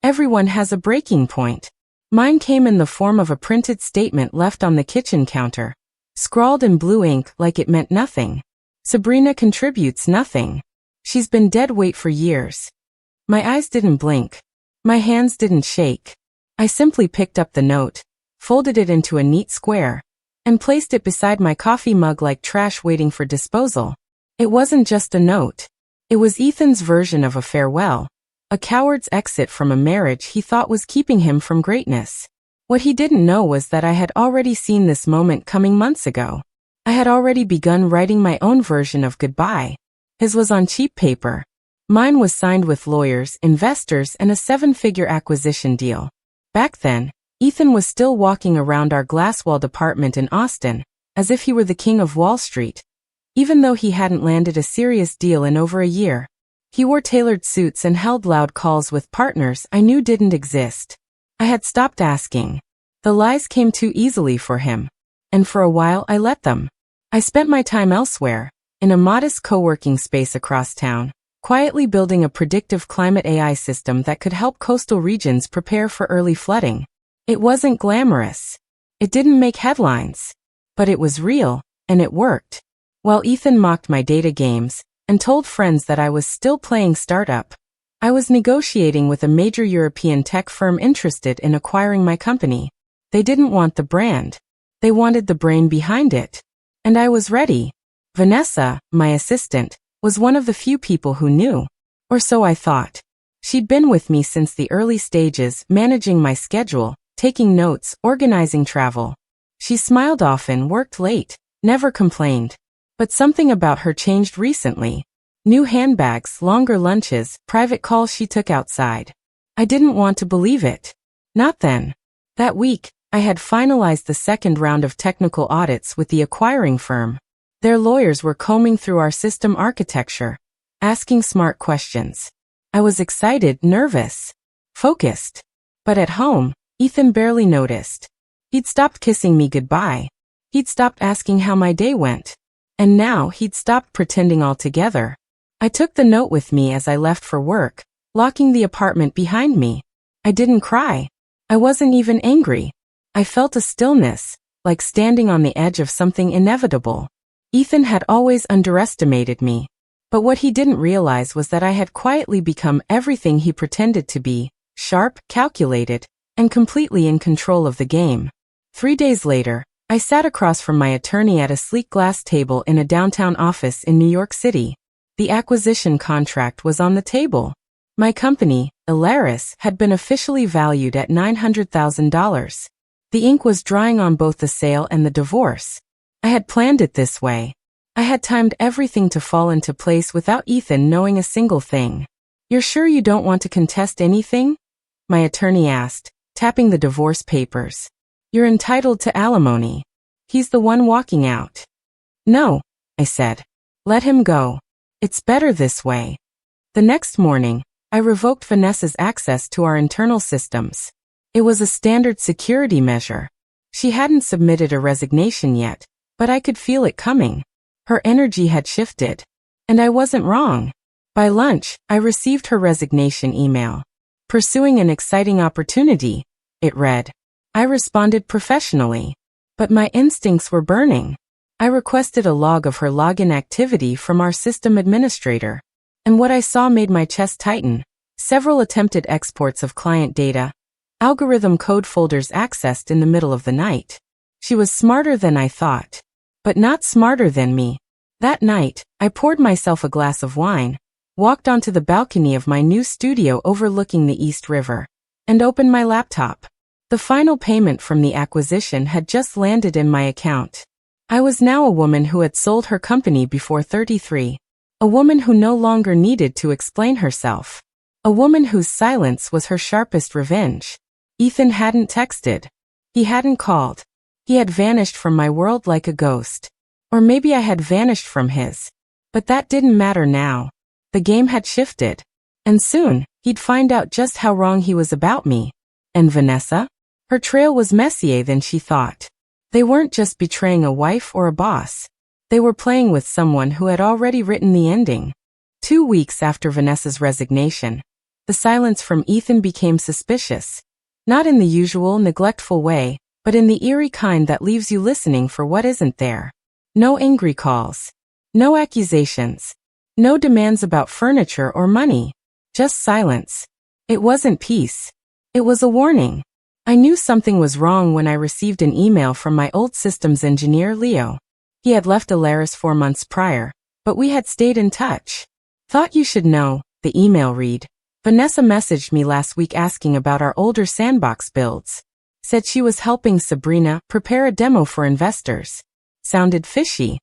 Everyone has a breaking point. Mine came in the form of a printed statement left on the kitchen counter, scrawled in blue ink like it meant nothing. Sabrina contributes nothing. She's been dead weight for years. My eyes didn't blink. My hands didn't shake. I simply picked up the note, folded it into a neat square, and placed it beside my coffee mug like trash waiting for disposal. It wasn't just a note. It was Ethan's version of a farewell, a coward's exit from a marriage he thought was keeping him from greatness. What he didn't know was that I had already seen this moment coming months ago. I had already begun writing my own version of goodbye. His was on cheap paper. Mine was signed with lawyers, investors, and a 7-figure acquisition deal. Back then, Ethan was still walking around our glass-walled apartment in Austin, as if he were the king of Wall Street. Even though he hadn't landed a serious deal in over a year, he wore tailored suits and held loud calls with partners I knew didn't exist. I had stopped asking. The lies came too easily for him, and for a while I let them. I spent my time elsewhere, in a modest co-working space across town, quietly building a predictive climate AI system that could help coastal regions prepare for early flooding. It wasn't glamorous. It didn't make headlines. But it was real, and it worked. While Ethan mocked my data games and told friends that I was still playing startup, I was negotiating with a major European tech firm interested in acquiring my company. They didn't want the brand. They wanted the brain behind it. And I was ready. Vanessa, my assistant, was one of the few people who knew. Or so I thought. She'd been with me since the early stages, managing my schedule, taking notes, organizing travel. She smiled often, worked late, never complained. But something about her changed recently. New handbags, longer lunches, private calls she took outside. I didn't want to believe it. Not then. That week, I had finalized the second round of technical audits with the acquiring firm. Their lawyers were combing through our system architecture, asking smart questions. I was excited, nervous, focused. But at home, Ethan barely noticed. He'd stopped kissing me goodbye. He'd stopped asking how my day went. And now he'd stopped pretending altogether. I took the note with me as I left for work, locking the apartment behind me. I didn't cry. I wasn't even angry. I felt a stillness, like standing on the edge of something inevitable. Ethan had always underestimated me. But what he didn't realize was that I had quietly become everything he pretended to be, sharp, calculated, and completely in control of the game. 3 days later, I sat across from my attorney at a sleek glass table in a downtown office in New York City. The acquisition contract was on the table. My company, Alaris, had been officially valued at $900,000. The ink was drying on both the sale and the divorce. I had planned it this way. I had timed everything to fall into place without Ethan knowing a single thing. "You're sure you don't want to contest anything?" my attorney asked, tapping the divorce papers. "You're entitled to alimony." He's the one walking out. "No," I said. "Let him go. It's better this way." The next morning, I revoked Vanessa's access to our internal systems. It was a standard security measure. She hadn't submitted a resignation yet, but I could feel it coming. Her energy had shifted. And I wasn't wrong. By lunch, I received her resignation email. "Pursuing an exciting opportunity," it read. I responded professionally. But my instincts were burning. I requested a log of her login activity from our system administrator. And what I saw made my chest tighten. Several attempted exports of client data, algorithm code folders accessed in the middle of the night. She was smarter than I thought. But not smarter than me. That night, I poured myself a glass of wine, walked onto the balcony of my new studio overlooking the East River, and opened my laptop. The final payment from the acquisition had just landed in my account. I was now a woman who had sold her company before 33. A woman who no longer needed to explain herself. A woman whose silence was her sharpest revenge. Ethan hadn't texted. He hadn't called. He had vanished from my world like a ghost. Or maybe I had vanished from his. But that didn't matter now. The game had shifted. And soon, he'd find out just how wrong he was about me. And Vanessa? Her trail was messier than she thought. They weren't just betraying a wife or a boss. They were playing with someone who had already written the ending. 2 weeks after Vanessa's resignation, The silence from Ethan became suspicious. Not in the usual neglectful way, but in the eerie kind that leaves you listening for what isn't there. No angry calls. No accusations. No demands about furniture or money. Just silence. It wasn't peace. It was a warning. I knew something was wrong when I received an email from my old systems engineer, Leo. He had left Alaris 4 months prior, but we had stayed in touch. Thought you should know, the email read. Vanessa messaged me last week asking about our older sandbox builds. Said she was helping Sabrina prepare a demo for investors. Sounded fishy.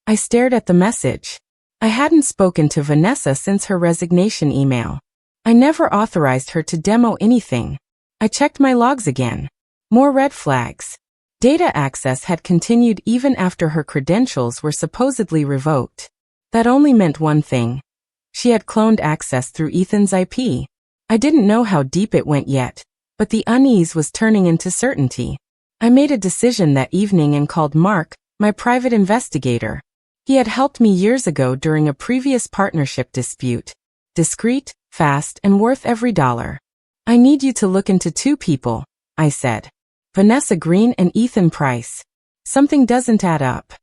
I stared at the message. I hadn't spoken to Vanessa since her resignation email. I never authorized her to demo anything. I checked my logs again. More red flags. Data access had continued even after her credentials were supposedly revoked. That only meant one thing. She had cloned access through Ethan's IP. I didn't know how deep it went yet, but the unease was turning into certainty. I made a decision that evening and called Mark, my private investigator. He had helped me years ago during a previous partnership dispute. Discreet, fast, and worth every dollar. I need you to look into 2 people, I said. Vanessa Green and Ethan Price. Something doesn't add up.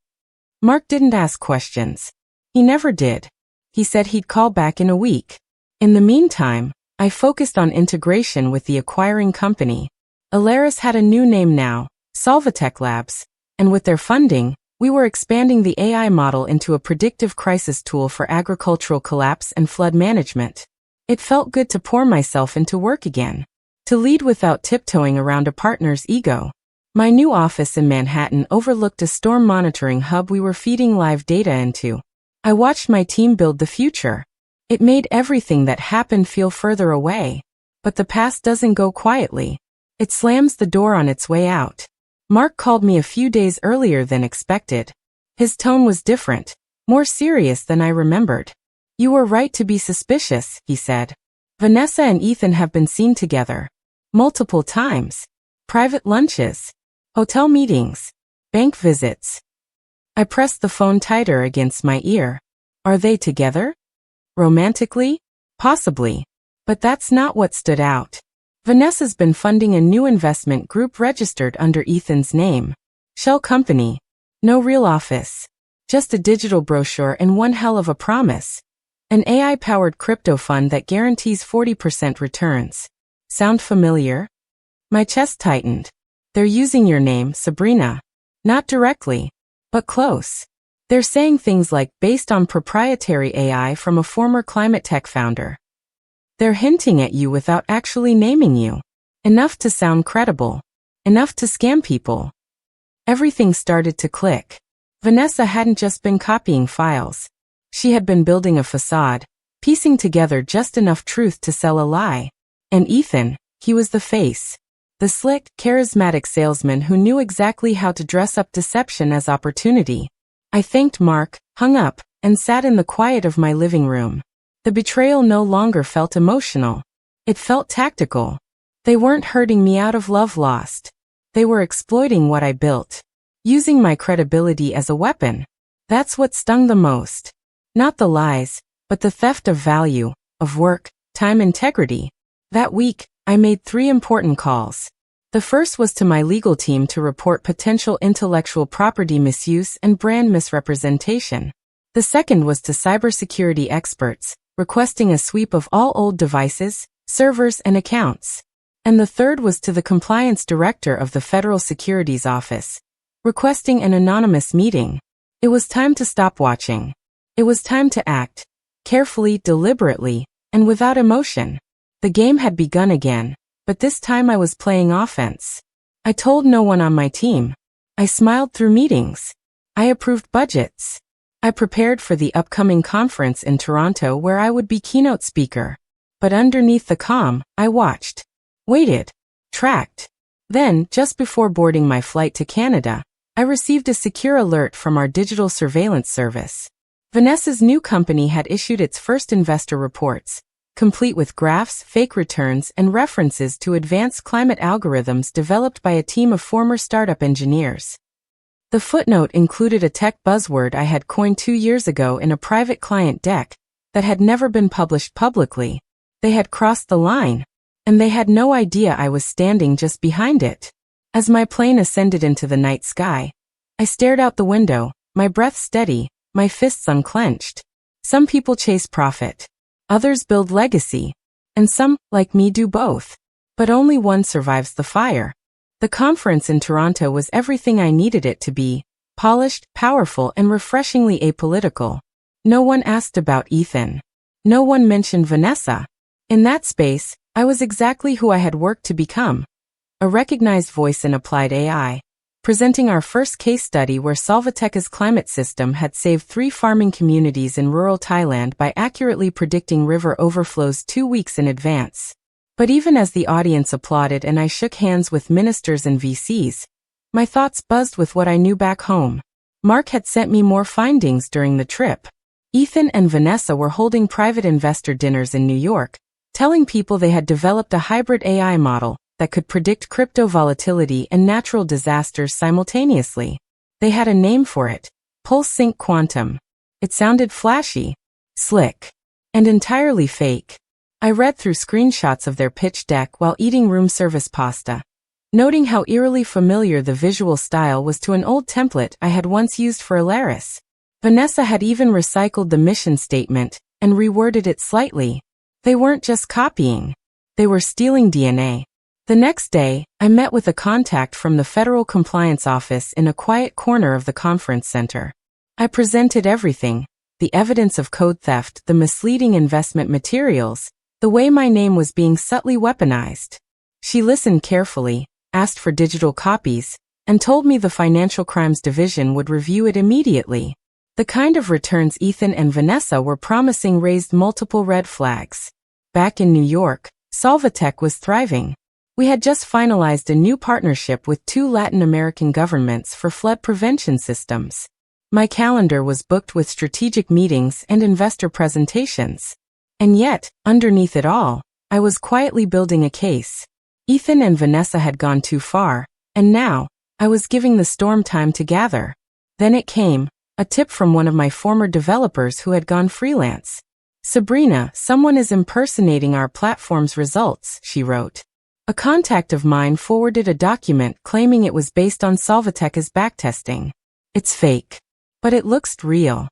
Mark didn't ask questions. He never did. He said he'd call back in a week. In the meantime, I focused on integration with the acquiring company. Alaris had a new name now, Solvatech Labs, and with their funding, we were expanding the AI model into a predictive crisis tool for agricultural collapse and flood management. It felt good to pour myself into work again. To lead without tiptoeing around a partner's ego. My new office in Manhattan overlooked a storm monitoring hub we were feeding live data into. I watched my team build the future. It made everything that happened feel further away. But the past doesn't go quietly. It slams the door on its way out. Mark called me a few days earlier than expected. His tone was different, more serious than I remembered. You were right to be suspicious, he said. Vanessa and Ethan have been seen together. Multiple times. Private lunches. Hotel meetings. Bank visits. I pressed the phone tighter against my ear. Are they together? Romantically? Possibly. But that's not what stood out. Vanessa's been funding a new investment group registered under Ethan's name. Shell company. No real office. Just a digital brochure and one hell of a promise. An AI-powered crypto fund that guarantees 40% returns. Sound familiar? My chest tightened. They're using your name, Sabrina. Not directly. But close. They're saying things like based on proprietary AI from a former climate tech founder. They're hinting at you without actually naming you. Enough to sound credible. Enough to scam people. Everything started to click. Vanessa hadn't just been copying files. She had been building a facade, piecing together just enough truth to sell a lie. And Ethan, he was the face. The slick, charismatic salesman who knew exactly how to dress up deception as opportunity. I thanked Mark, hung up, and sat in the quiet of my living room. The betrayal no longer felt emotional. It felt tactical. They weren't hurting me out of love lost. They were exploiting what I built. Using my credibility as a weapon. That's what stung the most. Not the lies, but the theft of value, of work, time, integrity. That week, I made 3 important calls. The first was to my legal team to report potential intellectual property misuse and brand misrepresentation. The second was to cybersecurity experts, requesting a sweep of all old devices, servers, and accounts. And the third was to the compliance director of the Federal Securities Office, requesting an anonymous meeting. It was time to stop watching. It was time to act, carefully, deliberately, and without emotion. The game had begun again, but this time I was playing offense. I told no one on my team. I smiled through meetings. I approved budgets. I prepared for the upcoming conference in Toronto where I would be keynote speaker. But underneath the calm, I watched. Waited. Tracked. Then, just before boarding my flight to Canada, I received a secure alert from our digital surveillance service. Vanessa's new company had issued its first investor reports, complete with graphs, fake returns, and references to advanced climate algorithms developed by a team of former startup engineers. The footnote included a tech buzzword I had coined 2 years ago in a private client deck that had never been published publicly. They had crossed the line, and they had no idea I was standing just behind it. As my plane ascended into the night sky, I stared out the window, my breath steady, my fists unclenched. Some people chase profit. Others build legacy. And some, like me, do both. But only one survives the fire. The conference in Toronto was everything I needed it to be: polished, powerful, and refreshingly apolitical. No one asked about Ethan. No one mentioned Vanessa. In that space, I was exactly who I had worked to become. A recognized voice in applied AI, presenting our first case study where Solvatech's climate system had saved 3 farming communities in rural Thailand by accurately predicting river overflows 2 weeks in advance. But even as the audience applauded and I shook hands with ministers and VCs, my thoughts buzzed with what I knew back home. Mark had sent me more findings during the trip. Ethan and Vanessa were holding private investor dinners in New York, telling people they had developed a hybrid AI model that could predict crypto volatility and natural disasters simultaneously. They had a name for it: Pulse Sync Quantum. It sounded flashy, slick, and entirely fake. I read through screenshots of their pitch deck while eating room service pasta, noting how eerily familiar the visual style was to an old template I had once used for Alaris. Vanessa had even recycled the mission statement and reworded it slightly. They weren't just copying. They were stealing DNA. The next day, I met with a contact from the Federal Compliance Office in a quiet corner of the conference center. I presented everything: the evidence of code theft, the misleading investment materials, the way my name was being subtly weaponized. She listened carefully, asked for digital copies, and told me the Financial Crimes Division would review it immediately. The kind of returns Ethan and Vanessa were promising raised multiple red flags. Back in New York, Solvatech was thriving. We had just finalized a new partnership with 2 Latin American governments for flood prevention systems. My calendar was booked with strategic meetings and investor presentations. And yet, underneath it all, I was quietly building a case. Ethan and Vanessa had gone too far, and now, I was giving the storm time to gather. Then it came, a tip from one of my former developers who had gone freelance. "Sabrina, someone is impersonating our platform's results," she wrote. A contact of mine forwarded a document claiming it was based on Solvatech's backtesting. "It's fake. But it looks real."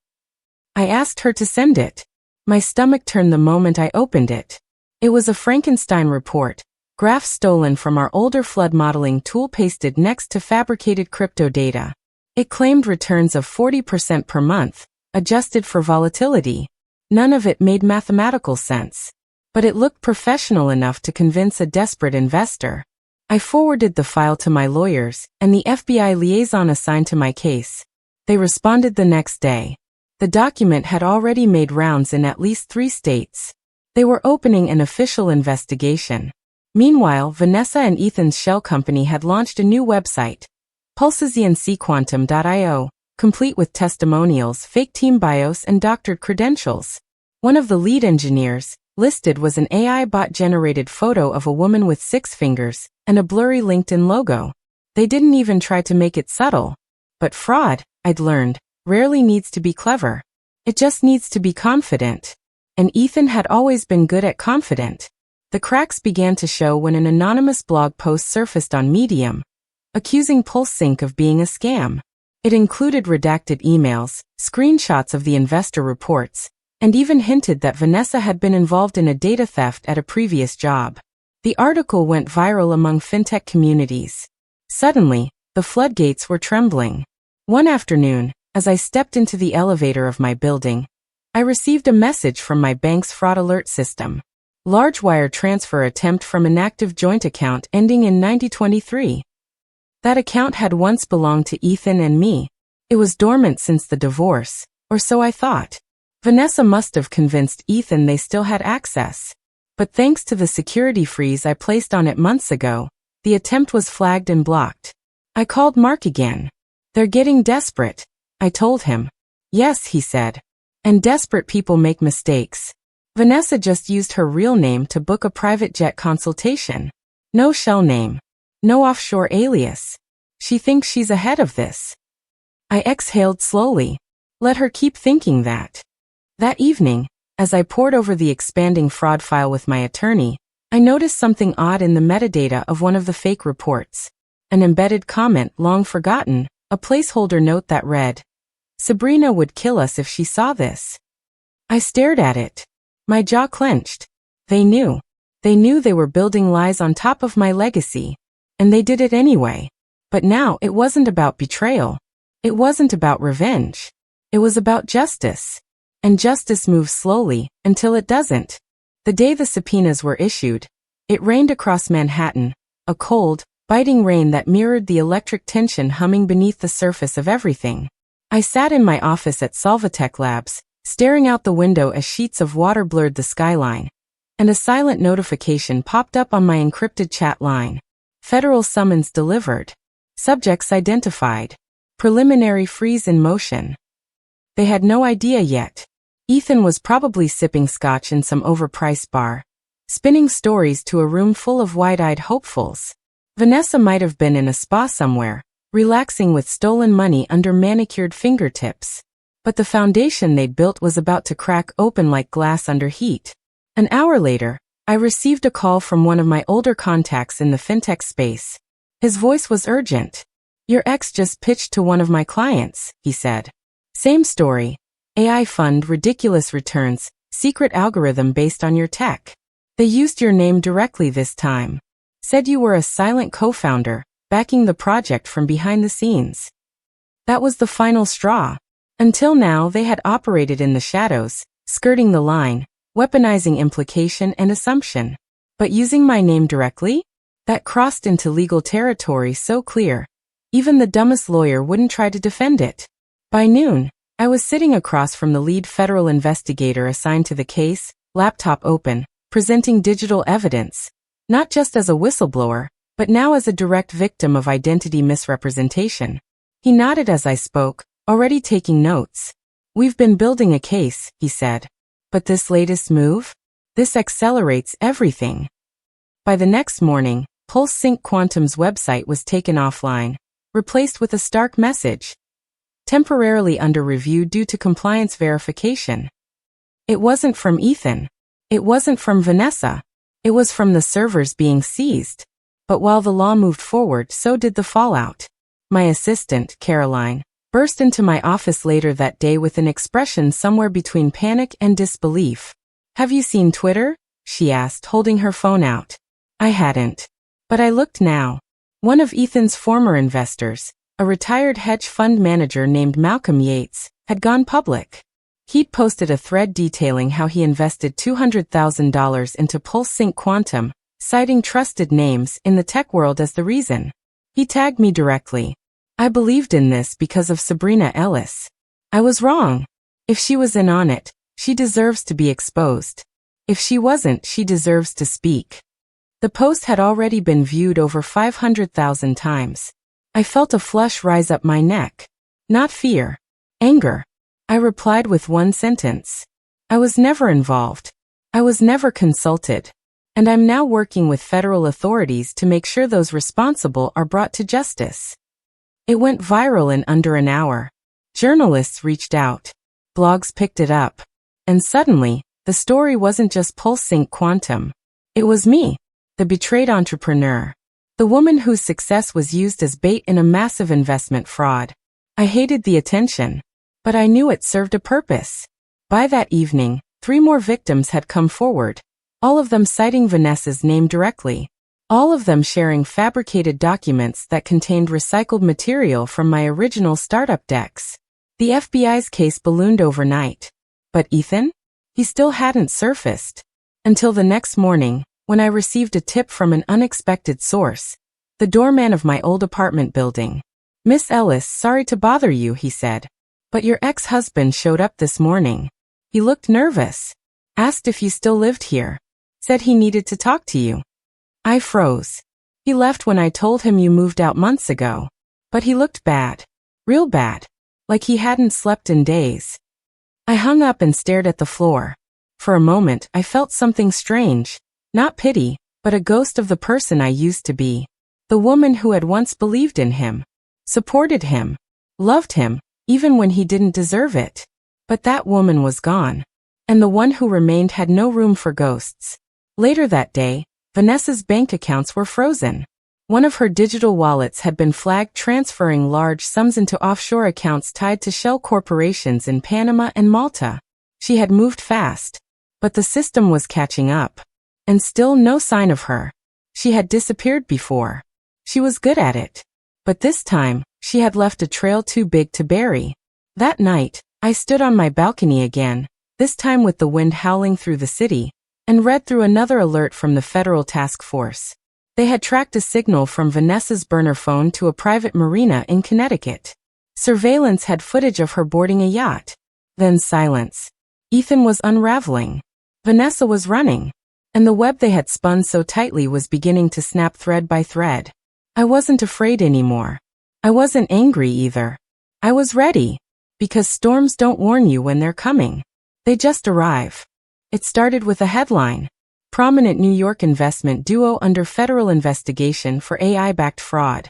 I asked her to send it. My stomach turned the moment I opened it. It was a Frankenstein report, graphs stolen from our older flood modeling tool pasted next to fabricated crypto data. It claimed returns of 40% per month, adjusted for volatility. None of it made mathematical sense. But it looked professional enough to convince a desperate investor. I forwarded the file to my lawyers and the FBI liaison assigned to my case. They responded the next day. The document had already made rounds in at least 3 states. They were opening an official investigation. Meanwhile, Vanessa and Ethan's shell company had launched a new website, pulsezianquantum.io, complete with testimonials, fake team bios, and doctored credentials. One of the lead engineers, listed, was an AI bot-generated photo of a woman with 6 fingers and a blurry LinkedIn logo. They didn't even try to make it subtle. But fraud, I'd learned, rarely needs to be clever. It just needs to be confident. And Ethan had always been good at confident. The cracks began to show when an anonymous blog post surfaced on Medium, accusing PulseSync of being a scam. It included redacted emails, screenshots of the investor reports, and even hinted that Vanessa had been involved in a data theft at a previous job. The article went viral among fintech communities. Suddenly, the floodgates were trembling. One afternoon, as I stepped into the elevator of my building, I received a message from my bank's fraud alert system. Large wire transfer attempt from inactive joint account ending in 9023. That account had once belonged to Ethan and me. It was dormant since the divorce, or so I thought. Vanessa must have convinced Ethan they still had access. But thanks to the security freeze I placed on it months ago, the attempt was flagged and blocked. I called Mark again. "They're getting desperate," I told him. "Yes," he said. "And desperate people make mistakes." Vanessa just used her real name to book a private jet consultation. No shell name. No offshore alias. She thinks she's ahead of this. I exhaled slowly. Let her keep thinking that. That evening, As I pored over the expanding fraud file with my attorney, I noticed something odd in the metadata of one of the fake reports. An embedded comment long forgotten, a placeholder note that read, "Sabrina would kill us if she saw this." I stared at it. My jaw clenched. They knew. They knew they were building lies on top of my legacy. And they did it anyway. But now it wasn't about betrayal. It wasn't about revenge. It was about justice. And justice moves slowly, until it doesn't. The day the subpoenas were issued, it rained across Manhattan, a cold, biting rain that mirrored the electric tension humming beneath the surface of everything. I sat in my office at Solvatech Labs, staring out the window as sheets of water blurred the skyline. And a silent notification popped up on my encrypted chat line. Federal summons delivered. Subjects identified. Preliminary freeze in motion. They had no idea yet. Ethan was probably sipping scotch in some overpriced bar, spinning stories to a room full of wide-eyed hopefuls. Vanessa might have been in a spa somewhere, relaxing with stolen money under manicured fingertips. But the foundation they'd built was about to crack open like glass under heat. An hour later, I received a call from one of my older contacts in the fintech space. His voice was urgent. "Your ex just pitched to one of my clients," he said. "Same story. AI fund, ridiculous returns, secret algorithm based on your tech. They used your name directly this time. Said you were a silent co-founder, backing the project from behind the scenes." That was the final straw. Until now they had operated in the shadows, skirting the line, weaponizing implication and assumption. But using my name directly? That crossed into legal territory so clear. Even the dumbest lawyer wouldn't try to defend it. By noon, I was sitting across from the lead federal investigator assigned to the case, laptop open, presenting digital evidence. Not just as a whistleblower, but now as a direct victim of identity misrepresentation. He nodded as I spoke, already taking notes. "We've been building a case," he said. "But this latest move? This accelerates everything." By the next morning, Pulse Sync Quantum's website was taken offline, replaced with a stark message. Temporarily under review due to compliance verification. It wasn't from Ethan. It wasn't from Vanessa. It was from the servers being seized. But while the law moved forward, so did the fallout. My assistant, Caroline, burst into my office later that day with an expression somewhere between panic and disbelief. "Have you seen Twitter?" she asked, holding her phone out. I hadn't. But I looked now. One of Ethan's former investors, a retired hedge fund manager named Malcolm Yates, had gone public. He'd posted a thread detailing how he invested $200,000 into Pulse Sync Quantum, citing trusted names in the tech world as the reason. He tagged me directly. I believed in this because of Sabrina Ellis. I was wrong. If she was in on it, she deserves to be exposed. If she wasn't, she deserves to speak. The post had already been viewed over 500,000 times. I felt a flush rise up my neck. Not fear. Anger. I replied with one sentence. I was never involved. I was never consulted. And I'm now working with federal authorities to make sure those responsible are brought to justice. It went viral in under an hour. Journalists reached out. Blogs picked it up. And suddenly, the story wasn't just Pulse Sync Quantum. It was me, the betrayed entrepreneur. The woman whose success was used as bait in a massive investment fraud. I hated the attention. But I knew it served a purpose. By that evening, 3 more victims had come forward. All of them citing Vanessa's name directly. All of them sharing fabricated documents that contained recycled material from my original startup decks. The FBI's case ballooned overnight. But Ethan? He still hadn't surfaced. Until the next morning, when I received a tip from an unexpected source. The doorman of my old apartment building. "Miss Ellis, sorry to bother you," he said. "But your ex-husband showed up this morning. He looked nervous. Asked if you still lived here. Said he needed to talk to you." I froze. He left when I told him you moved out months ago. But he looked bad. Real bad. Like he hadn't slept in days. I hung up and stared at the floor. For a moment, I felt something strange. Not pity, but a ghost of the person I used to be. The woman who had once believed in him. Supported him. Loved him, even when he didn't deserve it. But that woman was gone. and the one who remained had no room for ghosts. Later that day, Vanessa's bank accounts were frozen. One of her digital wallets had been flagged transferring large sums into offshore accounts tied to shell corporations in Panama and Malta. She had moved fast, but the system was catching up. And still no sign of her. She had disappeared before. She was good at it. But this time, she had left a trail too big to bury. That night, I stood on my balcony again, this time with the wind howling through the city, and read through another alert from the federal task force. They had tracked a signal from Vanessa's burner phone to a private marina in Connecticut. Surveillance had footage of her boarding a yacht. Then silence. Ethan was unraveling. Vanessa was running. And the web they had spun so tightly was beginning to snap thread by thread. I wasn't afraid anymore. I wasn't angry either. I was ready. Because storms don't warn you when they're coming. They just arrive. It started with a headline. Prominent New York investment duo under federal investigation for AI-backed fraud.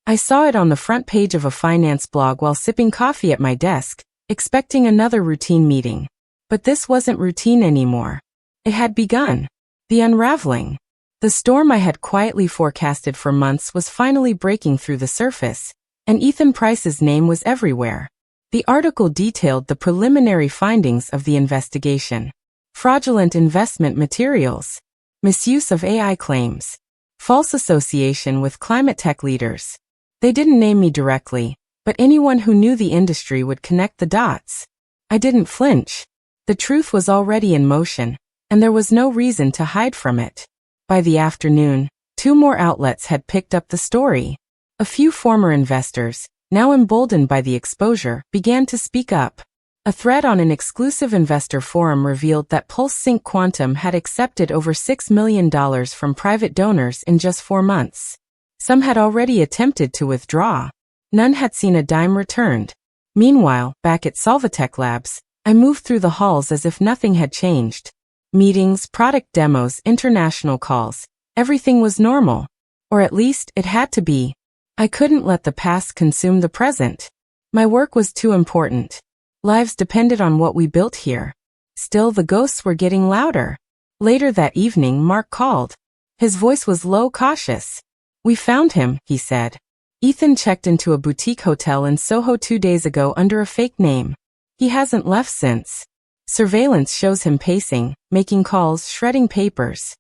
I saw it on the front page of a finance blog while sipping coffee at my desk, expecting another routine meeting. But this wasn't routine anymore. It had begun. The unraveling. The storm I had quietly forecasted for months was finally breaking through the surface, and Ethan Price's name was everywhere. The article detailed the preliminary findings of the investigation. Fraudulent investment materials. Misuse of AI claims. False association with climate tech leaders. They didn't name me directly, but anyone who knew the industry would connect the dots. I didn't flinch. The truth was already in motion, and there was no reason to hide from it. By the afternoon, 2 more outlets had picked up the story. A few former investors, now emboldened by the exposure, began to speak up. A thread on an exclusive investor forum revealed that Pulse Sync Quantum had accepted over $6 million from private donors in just 4 months. Some had already attempted to withdraw. None had seen a dime returned. Meanwhile, back at Solvatech Labs, I moved through the halls as if nothing had changed. Meetings, product demos, international calls. Everything was normal. Or at least, it had to be. I couldn't let the past consume the present. My work was too important. Lives depended on what we built here. Still, the ghosts were getting louder. Later that evening, Mark called. His voice was low, cautious. "We found him," he said. "Ethan checked into a boutique hotel in Soho 2 days ago under a fake name. He hasn't left since. Surveillance shows him pacing, making calls, shredding papers."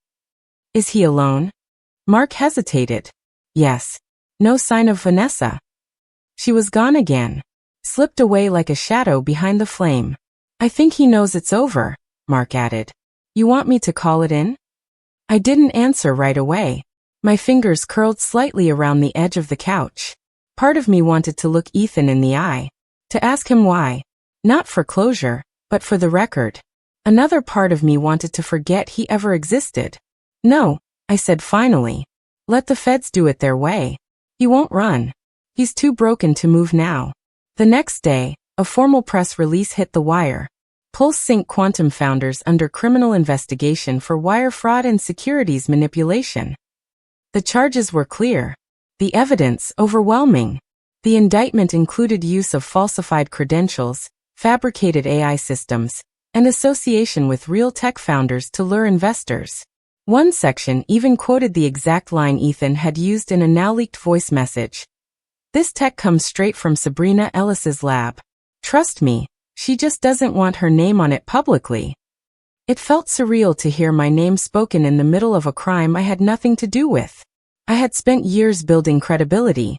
"Is he alone?" Mark hesitated. "Yes." No sign of Vanessa. She was gone again. Slipped away like a shadow behind the flame. "I think he knows it's over," Mark added. "You want me to call it in?" I didn't answer right away. My fingers curled slightly around the edge of the couch. Part of me wanted to look Ethan in the eye. To ask him why. Not for closure, but for the record. Another part of me wanted to forget he ever existed. "No," I said finally. "Let the feds do it their way. He won't run. He's too broken to move now." The next day, a formal press release hit the wire. Pulse Sync Quantum founders under criminal investigation for wire fraud and securities manipulation. The charges were clear. The evidence overwhelming. The indictment included use of falsified credentials, fabricated AI systems, and association with real tech founders to lure investors. One section even quoted the exact line Ethan had used in a now-leaked voice message. "This tech comes straight from Sabrina Ellis's lab. Trust me, she just doesn't want her name on it publicly." It felt surreal to hear my name spoken in the middle of a crime I had nothing to do with. I had spent years building credibility.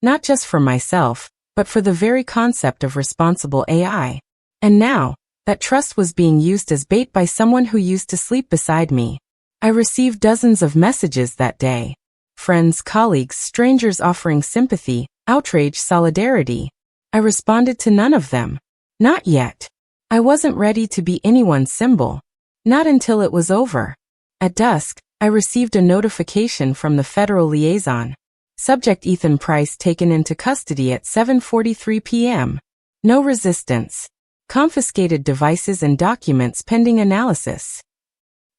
Not just for myself, but for the very concept of responsible AI. And now, that trust was being used as bait by someone who used to sleep beside me. I received dozens of messages that day. Friends, colleagues, strangers offering sympathy, outrage, solidarity. I responded to none of them. Not yet. I wasn't ready to be anyone's symbol. Not until it was over. At dusk, I received a notification from the federal liaison. Subject Ethan Price taken into custody at 7:43 p.m. No resistance. Confiscated devices and documents pending analysis.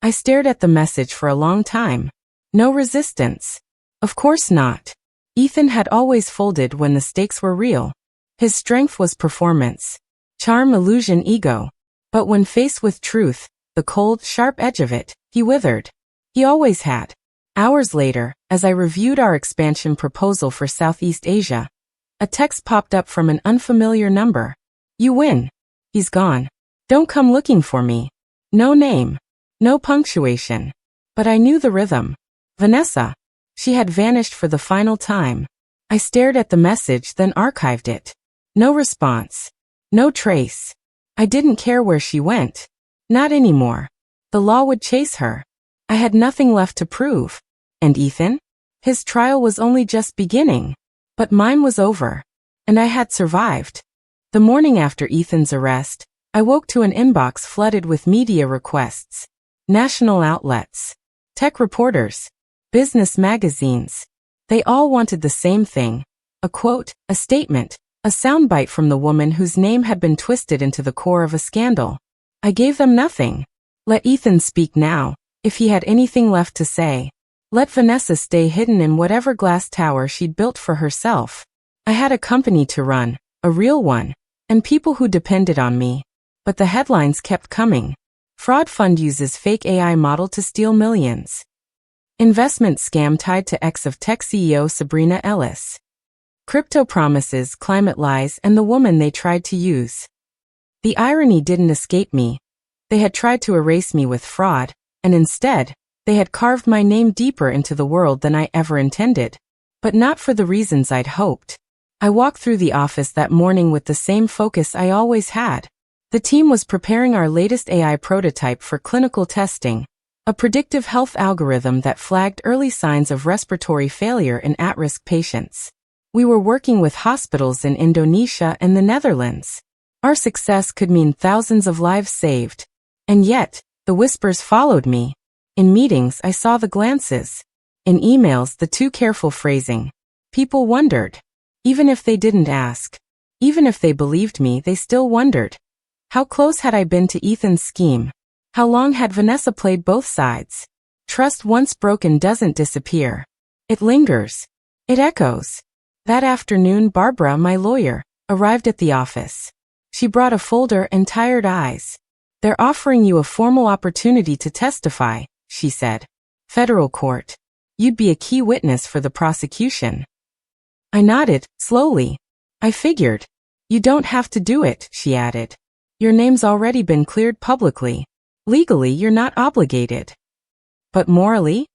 I stared at the message for a long time. No resistance. Of course not. Ethan had always folded when the stakes were real. His strength was performance. Charm, illusion, ego. But when faced with truth, the cold, sharp edge of it, he withered. He always had. Hours later, as I reviewed our expansion proposal for Southeast Asia, a text popped up from an unfamiliar number. You win. He's gone. Don't come looking for me. No name. No punctuation. But I knew the rhythm. Vanessa. She had vanished for the final time. I stared at the message, then archived it. No response. No trace. I didn't care where she went. Not anymore. The law would chase her. I had nothing left to prove. And Ethan? His trial was only just beginning. But mine was over. And I had survived. The morning after Ethan's arrest, I woke to an inbox flooded with media requests. National outlets. Tech reporters. Business magazines. They all wanted the same thing. A quote, a statement, a soundbite from the woman whose name had been twisted into the core of a scandal. I gave them nothing. Let Ethan speak now, if he had anything left to say. Let Vanessa stay hidden in whatever glass tower she'd built for herself. I had a company to run, a real one, and people who depended on me. But the headlines kept coming. Fraud fund uses fake AI model to steal millions. Investment scam tied to ex of tech CEO Sabrina Ellis. Crypto promises, climate lies, and the woman they tried to use. The irony didn't escape me. They had tried to erase me with fraud, and instead, they had carved my name deeper into the world than I ever intended. But not for the reasons I'd hoped. I walked through the office that morning with the same focus I always had. The team was preparing our latest AI prototype for clinical testing, a predictive health algorithm that flagged early signs of respiratory failure in at-risk patients. We were working with hospitals in Indonesia and the Netherlands. Our success could mean thousands of lives saved. And yet, the whispers followed me. In meetings, I saw the glances. In emails, the too careful phrasing. People wondered. Even if they didn't ask. Even if they believed me, they still wondered. How close had I been to Ethan's scheme? How long had Vanessa played both sides? Trust once broken doesn't disappear. It lingers. It echoes. That afternoon, Barbara, my lawyer, arrived at the office. She brought a folder and tired eyes. They're offering you a formal opportunity to testify, she said. Federal court. You'd be a key witness for the prosecution. I nodded, slowly. I figured. You don't have to do it, she added. Your name's already been cleared publicly. Legally, you're not obligated. But morally?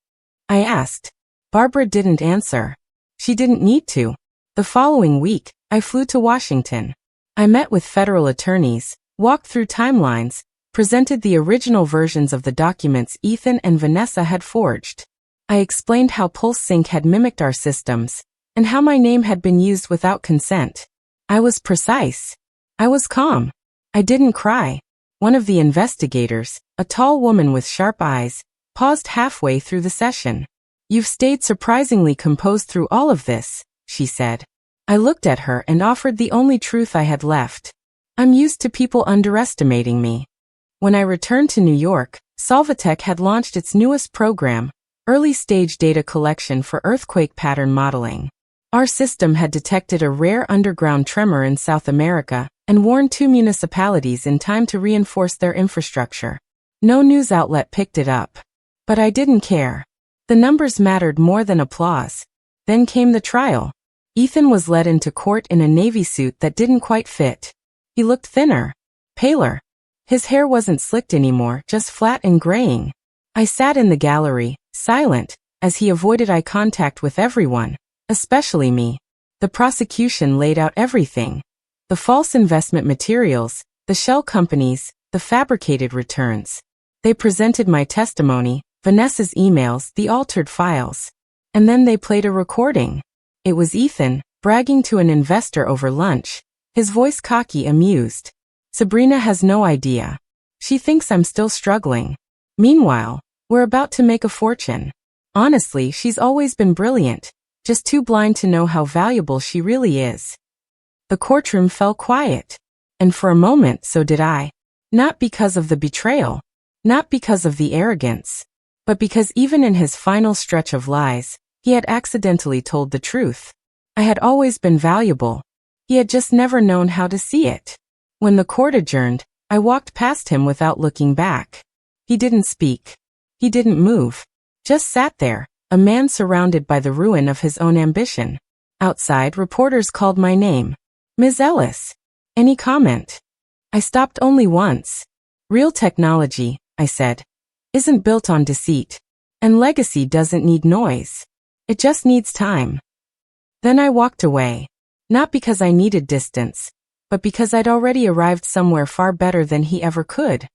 I asked. Barbara didn't answer. She didn't need to. The following week, I flew to Washington. I met with federal attorneys, walked through timelines, presented the original versions of the documents Ethan and Vanessa had forged. I explained how PulseSync had mimicked our systems, and how my name had been used without consent. I was precise. I was calm. I didn't cry. One of the investigators, a tall woman with sharp eyes, paused halfway through the session. You've stayed surprisingly composed through all of this, she said. I looked at her and offered the only truth I had left. I'm used to people underestimating me. When I returned to New York, Solvatech had launched its newest program, early-stage data collection for earthquake pattern modeling. Our system had detected a rare underground tremor in South America and warned 2 municipalities in time to reinforce their infrastructure. No news outlet picked it up. But I didn't care. The numbers mattered more than applause. Then came the trial. Ethan was led into court in a navy suit that didn't quite fit. He looked thinner, paler. His hair wasn't slicked anymore, just flat and graying. I sat in the gallery, silent, as he avoided eye contact with everyone, especially me. The prosecution laid out everything. The false investment materials, the shell companies, the fabricated returns. They presented my testimony, Vanessa's emails, the altered files. And then they played a recording. It was Ethan, bragging to an investor over lunch, his voice cocky, amused. Sabrina has no idea. She thinks I'm still struggling. Meanwhile, we're about to make a fortune. Honestly, she's always been brilliant, just too blind to know how valuable she really is. The courtroom fell quiet. And for a moment, so did I. Not because of the betrayal. Not because of the arrogance. But because even in his final stretch of lies, he had accidentally told the truth. I had always been valuable. He had just never known how to see it. When the court adjourned, I walked past him without looking back. He didn't speak. He didn't move. Just sat there, a man surrounded by the ruin of his own ambition. Outside, reporters called my name. Ms. Ellis. Any comment? I stopped only once. Real technology, I said, isn't built on deceit. And legacy doesn't need noise. It just needs time. Then I walked away. Not because I needed distance, but because I'd already arrived somewhere far better than he ever could.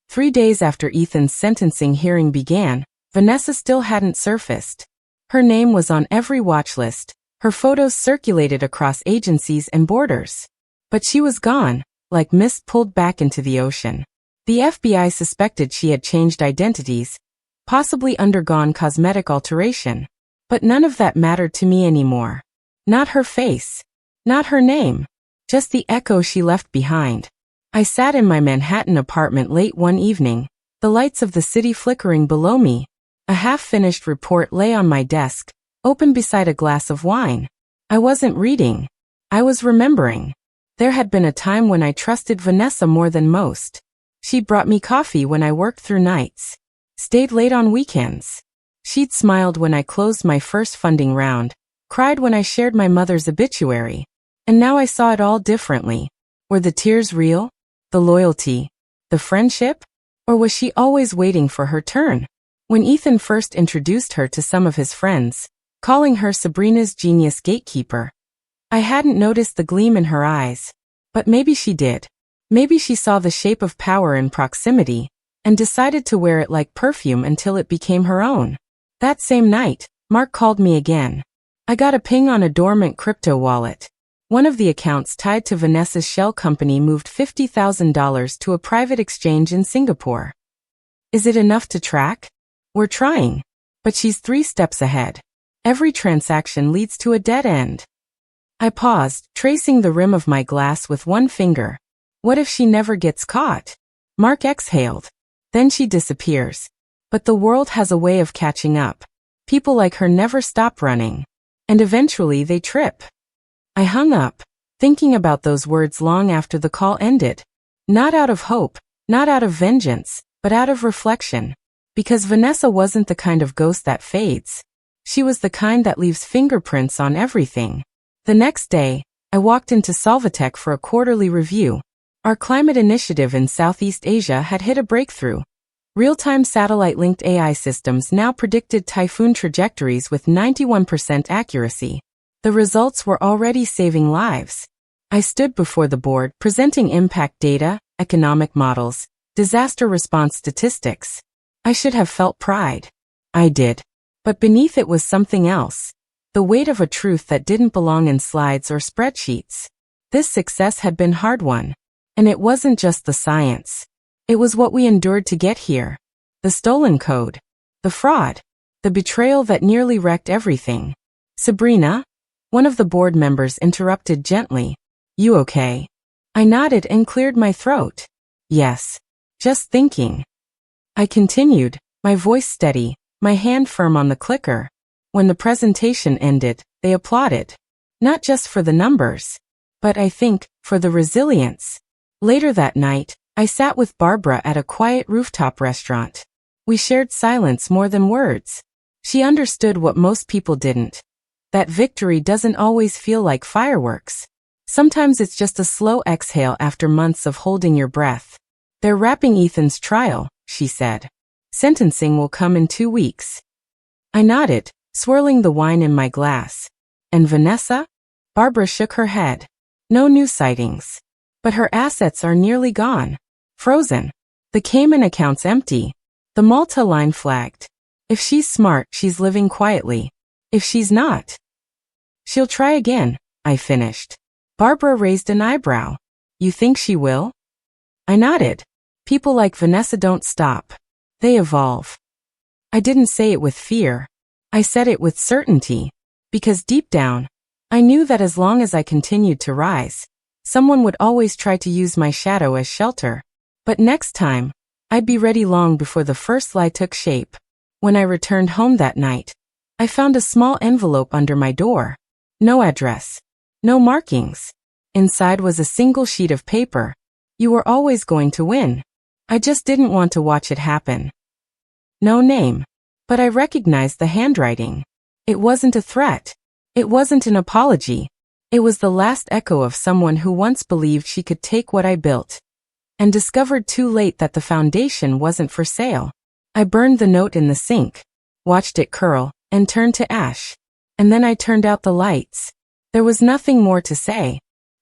3 days after Ethan's sentencing hearing began, Vanessa still hadn't surfaced. Her name was on every watch list. Her photos circulated across agencies and borders. But she was gone, like mist pulled back into the ocean. The FBI suspected she had changed identities, possibly undergone cosmetic alteration. But none of that mattered to me anymore. Not her face. Not her name. Just the echo she left behind. I sat in my Manhattan apartment late one evening, the lights of the city flickering below me. A half-finished report lay on my desk, open beside a glass of wine. I wasn't reading. I was remembering. There had been a time when I trusted Vanessa more than most. She'd brought me coffee when I worked through nights. Stayed late on weekends. She'd smiled when I closed my first funding round, cried when I shared my mother's obituary. And now I saw it all differently. Were the tears real? The loyalty? The friendship? Or was she always waiting for her turn? When Ethan first introduced her to some of his friends, calling her Sabrina's genius gatekeeper, I hadn't noticed the gleam in her eyes. But maybe she did. Maybe she saw the shape of power in proximity, and decided to wear it like perfume until it became her own. That same night, Mark called me again. I got a ping on a dormant crypto wallet. One of the accounts tied to Vanessa's shell company moved $50,000 to a private exchange in Singapore. Is it enough to track? We're trying. But she's 3 steps ahead. Every transaction leads to a dead end. I paused, tracing the rim of my glass with one finger. What if she never gets caught? Mark exhaled. Then she disappears. But the world has a way of catching up. People like her never stop running. And eventually they trip. I hung up, thinking about those words long after the call ended. Not out of hope, not out of vengeance, but out of reflection. Because Vanessa wasn't the kind of ghost that fades. She was the kind that leaves fingerprints on everything. The next day, I walked into Solvatech for a quarterly review. Our climate initiative in Southeast Asia had hit a breakthrough. Real-time satellite-linked AI systems now predicted typhoon trajectories with 91% accuracy. The results were already saving lives. I stood before the board, presenting impact data, economic models, disaster response statistics. I should have felt pride. I did. But beneath it was something else. The weight of a truth that didn't belong in slides or spreadsheets. This success had been hard-won. And it wasn't just the science. It was what we endured to get here. The stolen code. The fraud. The betrayal that nearly wrecked everything. Sabrina? One of the board members interrupted gently. You okay? I nodded and cleared my throat. Yes. Just thinking. I continued, my voice steady, my hand firm on the clicker. When the presentation ended, they applauded. Not just for the numbers, but I think, for the resilience. Later that night, I sat with Barbara at a quiet rooftop restaurant. We shared silence more than words. She understood what most people didn't. That victory doesn't always feel like fireworks. Sometimes it's just a slow exhale after months of holding your breath. They're wrapping Ethan's trial, she said. Sentencing will come in 2 weeks. I nodded, swirling the wine in my glass. And Vanessa? Barbara shook her head. No new sightings. But her assets are nearly gone. Frozen. The Cayman account's empty. The Malta line flagged. If she's smart, she's living quietly. If she's not, she'll try again, I finished. Barbara raised an eyebrow. You think she will? I nodded. People like Vanessa don't stop. They evolve. I didn't say it with fear. I said it with certainty. Because deep down, I knew that as long as I continued to rise, someone would always try to use my shadow as shelter. But next time, I'd be ready long before the first lie took shape. When I returned home that night, I found a small envelope under my door. No address. No markings. Inside was a single sheet of paper. You were always going to win. I just didn't want to watch it happen. No name. But I recognized the handwriting. It wasn't a threat. It wasn't an apology. It was the last echo of someone who once believed she could take what I built, and discovered too late that the foundation wasn't for sale. I burned the note in the sink, watched it curl, and turn to ash. And then I turned out the lights. There was nothing more to say.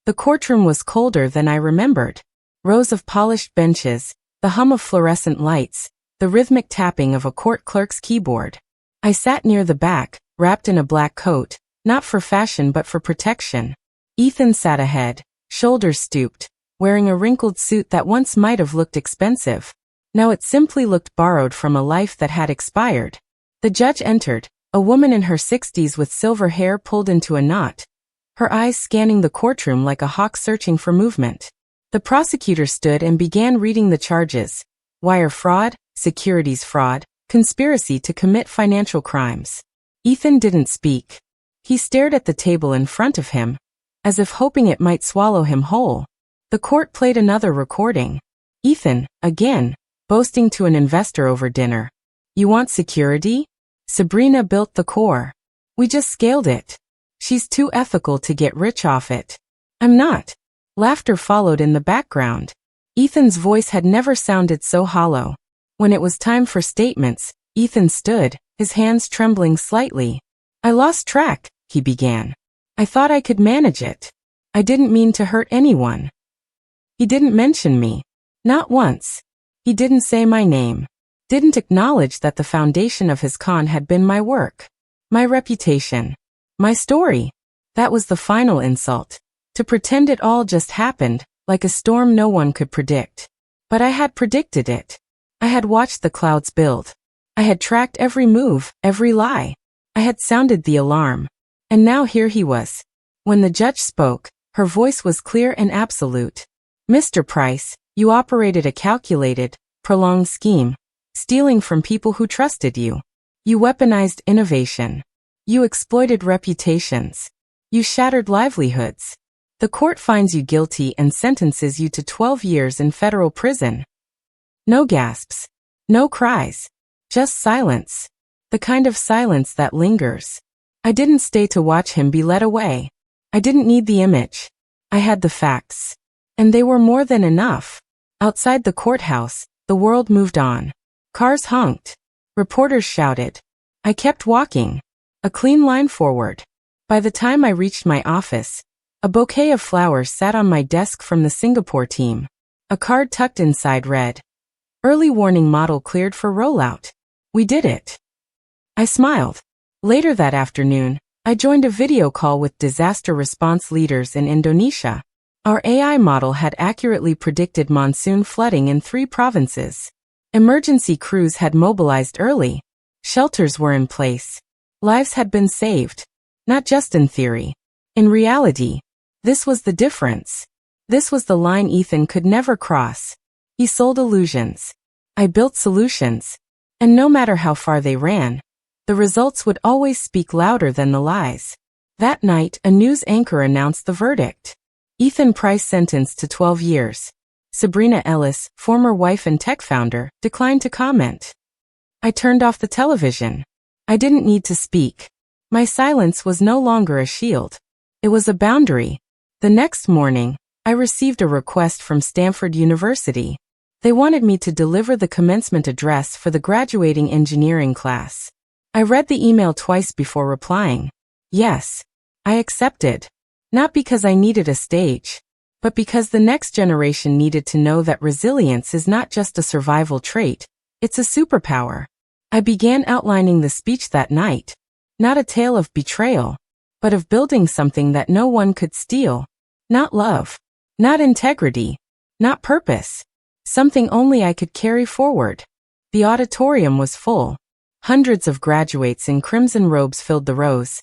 The courtroom was colder than I remembered. Rows of polished benches, the hum of fluorescent lights, the rhythmic tapping of a court clerk's keyboard. I sat near the back, wrapped in a black coat, not for fashion but for protection. Ethan sat ahead, shoulders stooped, wearing a wrinkled suit that once might have looked expensive. Now it simply looked borrowed from a life that had expired. The judge entered, a woman in her 60s with silver hair pulled into a knot, her eyes scanning the courtroom like a hawk searching for movement. The prosecutor stood and began reading the charges: wire fraud, securities fraud, conspiracy to commit financial crimes. Ethan didn't speak. He stared at the table in front of him, as if hoping it might swallow him whole. The court played another recording. Ethan, again, boasting to an investor over dinner. You want security? Sabrina built the core. We just scaled it. She's too ethical to get rich off it. I'm not. Laughter followed in the background. Ethan's voice had never sounded so hollow. When it was time for statements, Ethan stood, his hands trembling slightly. I lost track, he began. I thought I could manage it. I didn't mean to hurt anyone. He didn't mention me. Not once. He didn't say my name. Didn't acknowledge that the foundation of his con had been my work. My reputation. My story. That was the final insult. To pretend it all just happened, like a storm no one could predict. But I had predicted it. I had watched the clouds build. I had tracked every move, every lie. I had sounded the alarm. And now here he was. When the judge spoke, her voice was clear and absolute. Mr. Price, you operated a calculated, prolonged scheme, stealing from people who trusted you. You weaponized innovation. You exploited reputations. You shattered livelihoods. The court finds you guilty and sentences you to 12 years in federal prison. No gasps. No cries. Just silence. The kind of silence that lingers. I didn't stay to watch him be led away. I didn't need the image. I had the facts. And they were more than enough. Outside the courthouse, the world moved on. Cars honked. Reporters shouted. I kept walking. A clean line forward. By the time I reached my office, a bouquet of flowers sat on my desk from the Singapore team. A card tucked inside read, "Early warning model cleared for rollout. We did it." I smiled. Later that afternoon, I joined a video call with disaster response leaders in Indonesia. Our AI model had accurately predicted monsoon flooding in 3 provinces. Emergency crews had mobilized early. Shelters were in place. Lives had been saved. Not just in theory. In reality. This was the difference. This was the line Ethan could never cross. He sold illusions. I built solutions. And no matter how far they ran, the results would always speak louder than the lies. That night, a news anchor announced the verdict. Ethan Price sentenced to 12 years. Sabrina Ellis, former wife and tech founder, declined to comment. I turned off the television. I didn't need to speak. My silence was no longer a shield. It was a boundary. The next morning, I received a request from Stanford University. They wanted me to deliver the commencement address for the graduating engineering class. I read the email twice before replying. Yes, I accepted. Not because I needed a stage, but because the next generation needed to know that resilience is not just a survival trait, it's a superpower. I began outlining the speech that night. Not a tale of betrayal, but of building something that no one could steal. Not love. Not integrity. Not purpose. Something only I could carry forward. The auditorium was full. Hundreds of graduates in crimson robes filled the rows.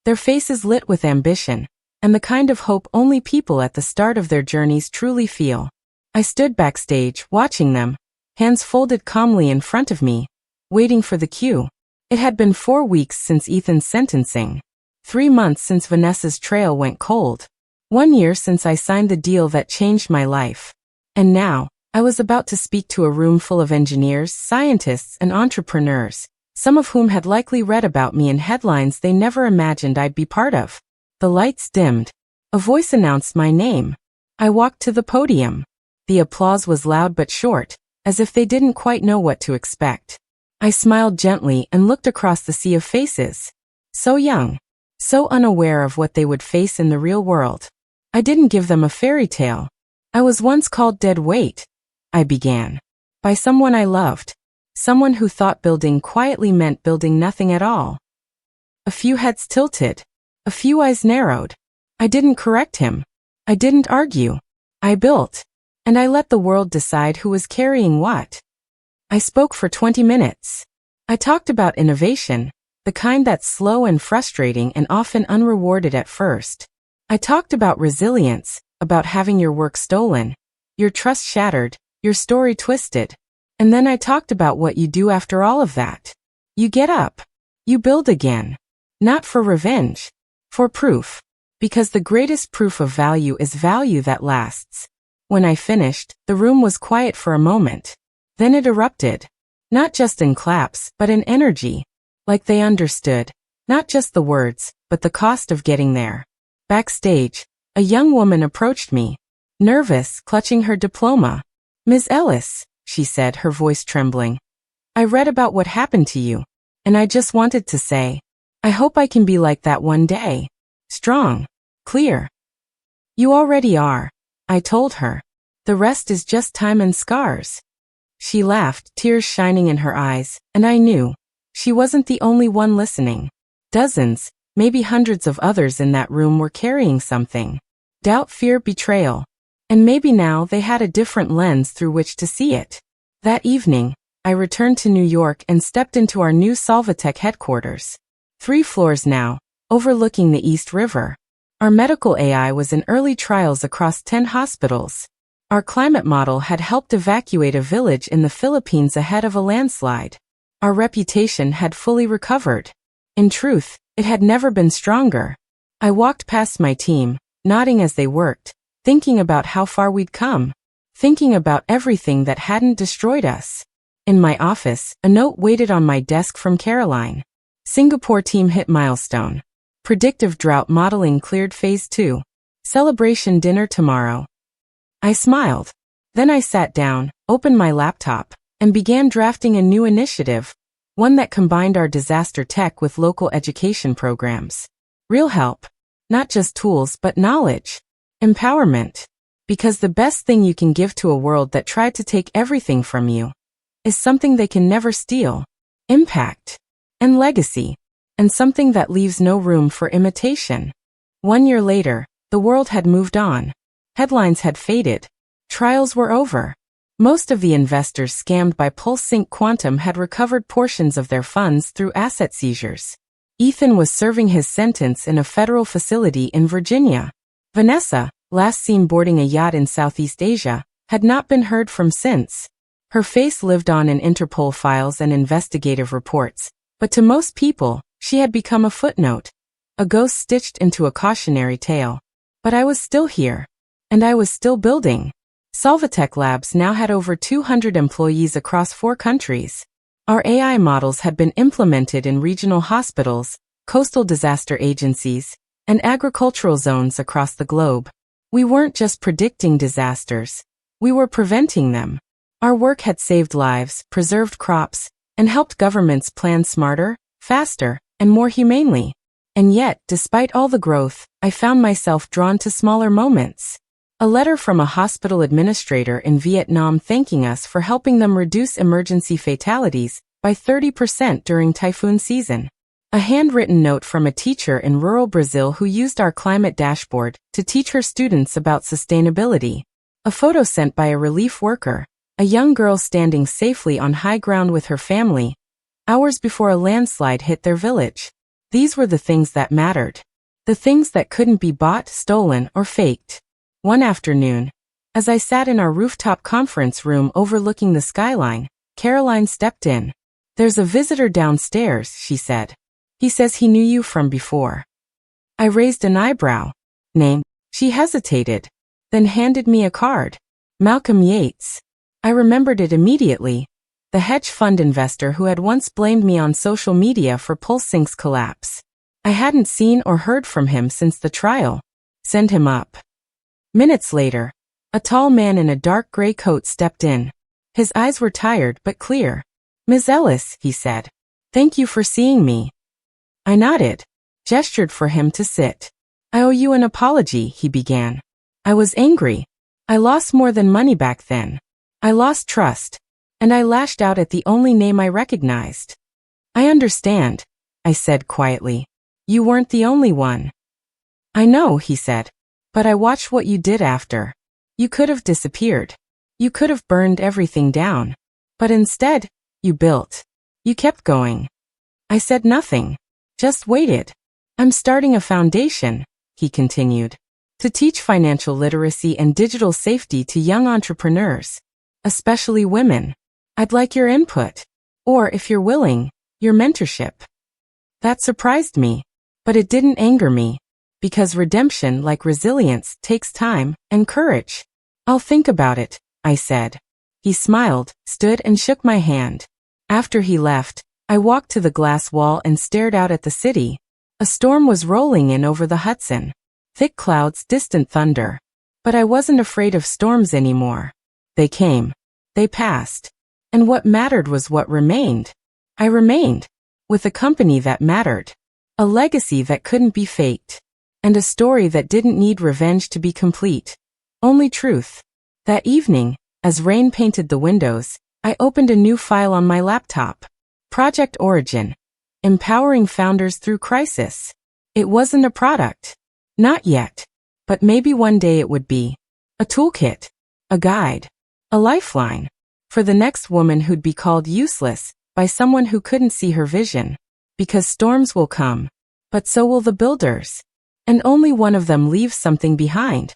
Their faces lit with ambition, and the kind of hope only people at the start of their journeys truly feel. I stood backstage, watching them, hands folded calmly in front of me, waiting for the cue. It had been 4 weeks since Ethan's sentencing. 3 months since Vanessa's trail went cold. 1 year since I signed the deal that changed my life. And now, I was about to speak to a room full of engineers, scientists, and entrepreneurs, some of whom had likely read about me in headlines they never imagined I'd be part of. The lights dimmed. A voice announced my name. I walked to the podium. The applause was loud but short, as if they didn't quite know what to expect. I smiled gently and looked across the sea of faces. So young. So unaware of what they would face in the real world. I didn't give them a fairy tale. I was once called dead weight, I began. By someone I loved. Someone who thought building quietly meant building nothing at all. A few heads tilted. A few eyes narrowed. I didn't correct him. I didn't argue. I built. And I let the world decide who was carrying what. I spoke for 20 minutes. I talked about innovation, the kind that's slow and frustrating and often unrewarded at first. I talked about resilience, about having your work stolen, your trust shattered, your story twisted. And then I talked about what you do after all of that. You get up. You build again. Not for revenge. For proof. Because the greatest proof of value is value that lasts. When I finished, the room was quiet for a moment. Then it erupted. Not just in claps, but in energy. Like they understood. Not just the words, but the cost of getting there. Backstage, a young woman approached me. Nervous, clutching her diploma. "Ms. Ellis," she said, her voice trembling. "I read about what happened to you. And I just wanted to say, I hope I can be like that one day. Strong. Clear." "You already are," I told her. "The rest is just time and scars." She laughed, tears shining in her eyes, and I knew. She wasn't the only one listening. Dozens, maybe hundreds of others in that room were carrying something. Doubt, fear, betrayal. And maybe now they had a different lens through which to see it. That evening, I returned to New York and stepped into our new Solvatech headquarters. 3 floors now, overlooking the East River. Our medical AI was in early trials across 10 hospitals. Our climate model had helped evacuate a village in the Philippines ahead of a landslide. Our reputation had fully recovered. In truth, it had never been stronger. I walked past my team, nodding as they worked, thinking about how far we'd come. Thinking about everything that hadn't destroyed us. In my office, a note waited on my desk from Caroline. Singapore team hit milestone. Predictive drought modeling cleared phase 2. Celebration dinner tomorrow. I smiled. Then I sat down, opened my laptop, and began drafting a new initiative, one that combined our disaster tech with local education programs. Real help. Not just tools but knowledge. Empowerment. Because the best thing you can give to a world that tried to take everything from you is something they can never steal. Impact. And legacy. And something that leaves no room for imitation. 1 year later, the world had moved on. Headlines had faded. Trials were over. Most of the investors scammed by Pulse Sync Quantum had recovered portions of their funds through asset seizures. Ethan was serving his sentence in a federal facility in Virginia. Vanessa, last seen boarding a yacht in Southeast Asia, had not been heard from since. Her face lived on in Interpol files and investigative reports, but to most people, she had become a footnote, a ghost stitched into a cautionary tale. But I was still here. And I was still building. Solvatech Labs now had over 200 employees across 4 countries. Our AI models had been implemented in regional hospitals, coastal disaster agencies, and agricultural zones across the globe. We weren't just predicting disasters. We were preventing them. Our work had saved lives, preserved crops, and helped governments plan smarter, faster, and more humanely. And yet, despite all the growth, I found myself drawn to smaller moments. A letter from a hospital administrator in Vietnam thanking us for helping them reduce emergency fatalities by 30% during typhoon season. A handwritten note from a teacher in rural Brazil who used our climate dashboard to teach her students about sustainability. A photo sent by a relief worker, a young girl standing safely on high ground with her family, hours before a landslide hit their village. These were the things that mattered. The things that couldn't be bought, stolen, or faked. One afternoon, as I sat in our rooftop conference room overlooking the skyline, Caroline stepped in. "There's a visitor downstairs," she said. "He says he knew you from before." I raised an eyebrow. "Name?" She hesitated, then handed me a card. Malcolm Yates. I remembered it immediately. The hedge fund investor who had once blamed me on social media for Pulsing's collapse. I hadn't seen or heard from him since the trial. Send him up. Minutes later, a tall man in a dark gray coat stepped in. His eyes were tired but clear. Ms. Ellis, he said. Thank you for seeing me. I nodded, gestured for him to sit. I owe you an apology, he began. I was angry. I lost more than money back then. I lost trust. And I lashed out at the only name I recognized. I understand, I said quietly. You weren't the only one. I know, he said. But I watched what you did after. You could have disappeared. You could have burned everything down. But instead, you built. You kept going. I said nothing. Just waited. I'm starting a foundation, he continued, to teach financial literacy and digital safety to young entrepreneurs, especially women. I'd like your input. Or, if you're willing, your mentorship. That surprised me. But it didn't anger me. Because redemption, like resilience, takes time and courage. I'll think about it, I said. He smiled, stood and shook my hand. After he left, I walked to the glass wall and stared out at the city. A storm was rolling in over the Hudson. Thick clouds, distant thunder. But I wasn't afraid of storms anymore. They came. They passed. And what mattered was what remained. I remained. With a company that mattered. A legacy that couldn't be faked. And a story that didn't need revenge to be complete. Only truth. That evening, as rain painted the windows, I opened a new file on my laptop. Project Origin. Empowering founders through crisis. It wasn't a product. Not yet. But maybe one day it would be. A toolkit. A guide. A lifeline. For the next woman who'd be called useless by someone who couldn't see her vision. Because storms will come. But so will the builders. And only one of them leaves something behind.